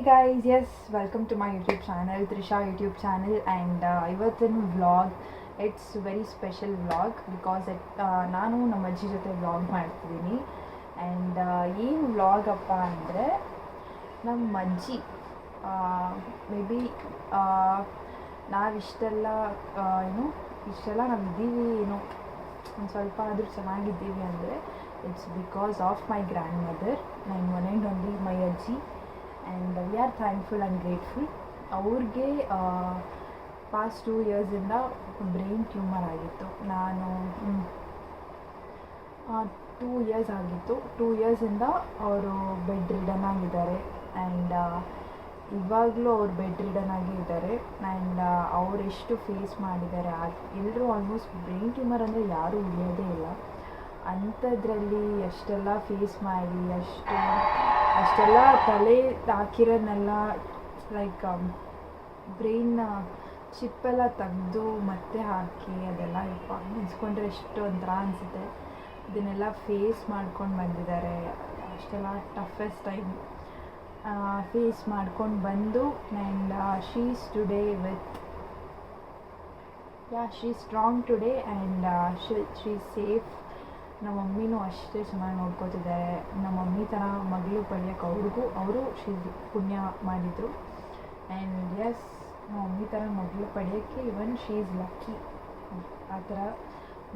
guys, yes, welcome to my YouTube channel, Trisha YouTube channel, and ಇವತ್ತಿನ vlog, it's very special vlog because ನಾನು ನಮ್ಮ ಅಜ್ಜಿ ಜೊತೆ vlog ಮಾಡ್ತಿದ್ದೀನಿ. ಆ್ಯಂಡ್ ಏನು ವ್ಲಾಗ್ ಅಪ್ಪ ಅಂದರೆ ನಮ್ಮ ಅಜ್ಜಿ ಮೇ ಬಿ ನಾವಿಷ್ಟೆಲ್ಲ ಇಷ್ಟೆಲ್ಲ ನಾವಿದ್ದೀವಿ ಒಂದು ಸ್ವಲ್ಪ ಆದರೂ ಚೆನ್ನಾಗಿದ್ದೀವಿ ಅಂದರೆ it's because of my grandmother, my one and only my ಅಜ್ಜಿ. And we are thankful and grateful. ಅವ್ರಿಗೆ ಪಾಸ್ಟ್ 2 ಇಯರ್ಸಿಂದ ಬ್ರೈನ್ ಟ್ಯೂಮರ್ ಆಗಿತ್ತು. ನಾನು 2 ಇಯರ್ಸ್ ಆಗಿತ್ತು. 2 ಇಯರ್ಸಿಂದ ಅವರು ಬೆಡ್ ರಿಡನ್ ಆಗಿದ್ದಾರೆ. ಆ್ಯಂಡ್ ಇವಾಗಲೂ ಅವ್ರು ಬೆಡ್ ರಿಡನ್ ಆಗಿ ಇದ್ದಾರೆ. ಆ್ಯಂಡ್ ಅವ್ರು ಎಷ್ಟು ಫೇಸ್ ಮಾಡಿದ್ದಾರೆ, ಎಲ್ಲರೂ ಆಲ್ಮೋಸ್ಟ್ ಬ್ರೈನ್ ಟ್ಯೂಮರ್ ಅಂದರೆ ಯಾರೂ ಉಳಿಯೋದೇ ಇಲ್ಲ. ಅಂಥದ್ರಲ್ಲಿ ಎಷ್ಟೆಲ್ಲ ಫೇಸ್ ಮಾಡಿ ಅಷ್ಟೆಲ್ಲ ತಲೆ ಹಾಕಿರೋದನ್ನೆಲ್ಲ ಲೈಕ್ ಬ್ರೈನ್ ಚಿಪ್ಪೆಲ್ಲ ತೆಗೆದು ಮತ್ತೆ ಹಾಕಿ ಅದೆಲ್ಲ ನೆನೆಸ್ಕೊಂಡ್ರೆ ಎಷ್ಟು ಒಂಥರ ಅನಿಸುತ್ತೆ. ಇದನ್ನೆಲ್ಲ ಫೇಸ್ ಮಾಡ್ಕೊಂಡು ಬಂದಿದ್ದಾರೆ. ಅಷ್ಟೆಲ್ಲ ಟಫೆಸ್ಟ್ ಟೈಮ್ ಫೇಸ್ ಮಾಡ್ಕೊಂಡು ಬಂದು and she is today she strong today and she safe. ನಮ್ಮ ಮಮ್ಮಿನೂ ಅಷ್ಟೇ ಚೆನ್ನಾಗಿ ನೋಡ್ಕೋತಿದ್ದಾರೆ. ನಮ್ಮ ಮಮ್ಮಿ ಥರ ಮಗಳು ಪಡೆಯೋಕ್ಕೆ ಅವರು ಪುಣ್ಯ ಮಾಡಿದರು. ಆ್ಯಂಡ್ ಎಸ್, ನಮ್ಮ ಮಮ್ಮಿ ಥರ ಮಗಳು ಪಡೆಯೋಕ್ಕೆ ಇವನ್ ಶೀ ಈಸ್ ಲಕ್ಕಿ ಆ ಥರ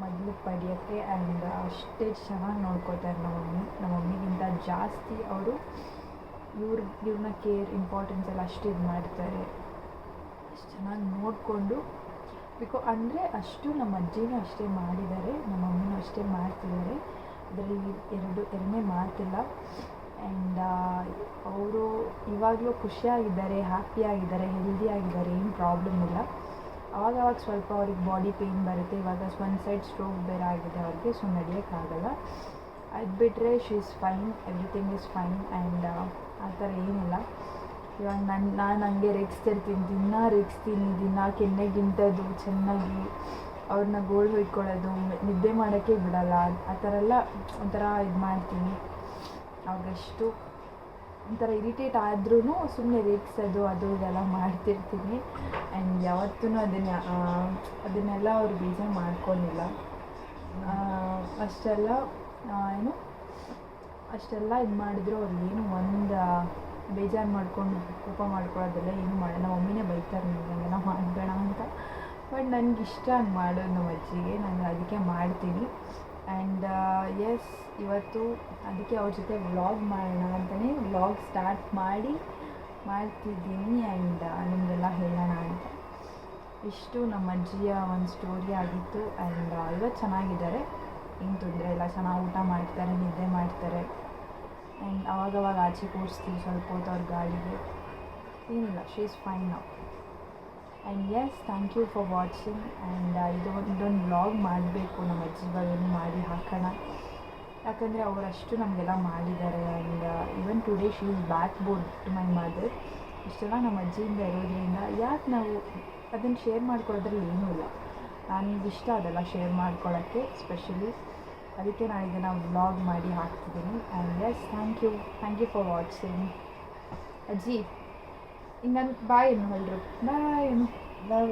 ಮಗಳು ಪಡೆಯೋಕ್ಕೆ. ಆ್ಯಂಡ್ ಅಷ್ಟೇ ಚೆನ್ನಾಗಿ ನೋಡ್ಕೋತಾರೆ ನಮ್ಮ ಮಮ್ಮಿಗಿಂತ ಜಾಸ್ತಿ ಅವರು ಇವ್ರನ್ನ ಕೇರ್ ಇಂಪಾರ್ಟೆನ್ಸ್ ಎಲ್ಲ ಅಷ್ಟು ಇದು ಮಾಡ್ತಾರೆ. ಅಷ್ಟು ಚೆನ್ನಾಗಿ ನೋಡಿಕೊಂಡು ಅಂದರೆ ಅಷ್ಟು ನಮ್ಮ ಅಜ್ಜಿನೂ ಅಷ್ಟೇ ಮಾಡಿದ್ದಾರೆ, ನಮ್ಮ ಮಮ್ಮಿನೂ ಅಷ್ಟೇ ಮಾಡ್ತಿದ್ದಾರೆ. ಅದರಲ್ಲಿ ಎರಡನೇ ಮಾತಿಲ್ಲ. ಆ್ಯಂಡ್ ಅವರು ಇವಾಗಲೂ ಖುಷಿಯಾಗಿದ್ದಾರೆ, ಹ್ಯಾಪಿಯಾಗಿದ್ದಾರೆ, ಹೆಲ್ದಿಯಾಗಿದ್ದಾರೆ, ಏನು ಪ್ರಾಬ್ಲಮ್ ಇಲ್ಲ. ಆವಾಗ ಸ್ವಲ್ಪ ಅವ್ರಿಗೆ ಬಾಡಿ ಪೇಯ್ನ್ ಬರುತ್ತೆ. ಇವಾಗ ಒನ್ ಸೈಡ್ ಸ್ಟ್ರೋಕ್ ಬೇರೆ ಆಗಿದೆ ಅವ್ರಿಗೆ, ಸೊ ನಡೆಯೋಕ್ಕಾಗಲ್ಲ. ಅದು ಬಿಟ್ಟರೆ she is fine, everything is fine. And ಆ ಥರ ಏನಿಲ್ಲ. ಇವಾಗ ನಾನು ಹಂಗೆ ರೇಗಿಸ್ತಿರ್ತೀನಿ, ದಿನ ಕೆನ್ನೆಗಿಂತದ್ದು ಚೆನ್ನಾಗಿ ಅವ್ರನ್ನ ಗೋಳು ಹೊಯ್ಕೊಳ್ಳೋದು, ನಿದ್ದೆ ಮಾಡೋಕ್ಕೆ ಬಿಡೋಲ್ಲ, ಆ ಥರ ಎಲ್ಲ ಒಂಥರ ಇದು ಮಾಡ್ತೀನಿ. ಅವಾಗೆಷ್ಟು ಒಂಥರ ಇರಿಟೇಟ್ ಆದ್ರೂ ಸುಮ್ಮನೆ ರೇಗಿಸೋದು ಅದು ಇದೆಲ್ಲ ಮಾಡ್ತಿರ್ತೀನಿ. ಆ್ಯಂಡ್ ಯಾವತ್ತೂ ಅದನ್ನೆಲ್ಲ ಅವ್ರು ಬೇಜಾರು ಮಾಡ್ಕೊಂಡಿಲ್ಲ. ಅಷ್ಟೆಲ್ಲ ಇದು ಮಾಡಿದ್ರು ಅವ್ರಿಗೇನು ಒಂದು ಬೇಜಾರು ಮಾಡ್ಕೊಂಡು ಕೋಪ ಮಾಡ್ಕೊಳ್ಳೋದೆಲ್ಲ ಏನು ಮಾಡಲ್ಲ. ನಮ್ಮ ಮಮ್ಮಿನೇ ಬೈತಾರೆ ನನಗೆಲ್ಲ ಮಾಡಬೇಡ ಅಂತ. ಬಟ್ ನನಗಿಷ್ಟ ಹಂಗೆ ಮಾಡೋದು ನಮ್ಮ ಅಜ್ಜಿಗೆ, ನಾನು ಅದಕ್ಕೆ ಮಾಡ್ತೀನಿ. ಆ್ಯಂಡ್ ಎಸ್, ಇವತ್ತು ಅದಕ್ಕೆ ಅವ್ರ ಜೊತೆ ವ್ಲಾಗ್ ಮಾಡೋಣ ಅಂತಲೇ ವ್ಲಾಗ್ ಸ್ಟಾರ್ಟ್ ಮಾಡ್ತಿದ್ದೀನಿ. ಆ್ಯಂಡ್ ನಿಮಗೆಲ್ಲ ಹೇಳೋಣ ಅಂತ. ಇಷ್ಟು ನಮ್ಮ ಅಜ್ಜಿಯ ಒಂದು ಸ್ಟೋರಿ ಆಗಿತ್ತು. ಆ್ಯಂಡ್ ಇವತ್ತು ಚೆನ್ನಾಗಿದ್ದಾರೆ, ಏನು ತೊಂದರೆ ಇಲ್ಲ, ಚೆನ್ನಾಗಿ ಊಟ ಮಾಡ್ತಾರೆ, ನಿದ್ದೆ ಮಾಡ್ತಾರೆ. ಆ್ಯಂಡ್ ಅವಾಗವಾಗ ಆಚೆ ಕೂರಿಸ್ತೀವಿ ಸ್ವಲ್ಪ ಹೊತ್ತು ಅವ್ರ ಗಾಳಿಗೆ, ಏನಿಲ್ಲ, she is fine now. And yes, thank you for watching. And ಇದೊಂದು ವ್ಲಾಗ್ ಮಾಡಬೇಕು, ನಮ್ಮ ಅಜ್ಜಿಗಳನ್ನು ಮಾಡಿ ಹಾಕೋಣ, ಯಾಕಂದರೆ ಅವರಷ್ಟು ನಮಗೆಲ್ಲ ಮಾಡಿದ್ದಾರೆ. And even today she is backbone to my mother. ಇಷ್ಟೆಲ್ಲ ನಮ್ಮ ಅಜ್ಜಿಯಿಂದ ಇರೋದ್ರಿಂದ ಯಾಕೆ ನಾವು ಅದನ್ನು ಶೇರ್ ಮಾಡ್ಕೊಳ್ಳೋದ್ರಲ್ಲಿ ಏನೂ ಇಲ್ಲ. ನನಗಿಷ್ಟ ಅದೆಲ್ಲ ಶೇರ್ ಮಾಡ್ಕೊಳ್ಳೋಕ್ಕೆ ಸ್ಪೆಷಲಿ, ಅದಕ್ಕೆ ನಾನು ಇದನ್ನು ವ್ಲಾಗ್ ಮಾಡಿ ಹಾಕ್ತಿದ್ದೀನಿ. And yes, thank you for watching. ಅಜ್ಜಿ ಹಿಂಗೆ ಬಾಯ್ ಏನು ಹೇಳ್ರು, ಬಾಯ್ ಏನು ಬಾಯ್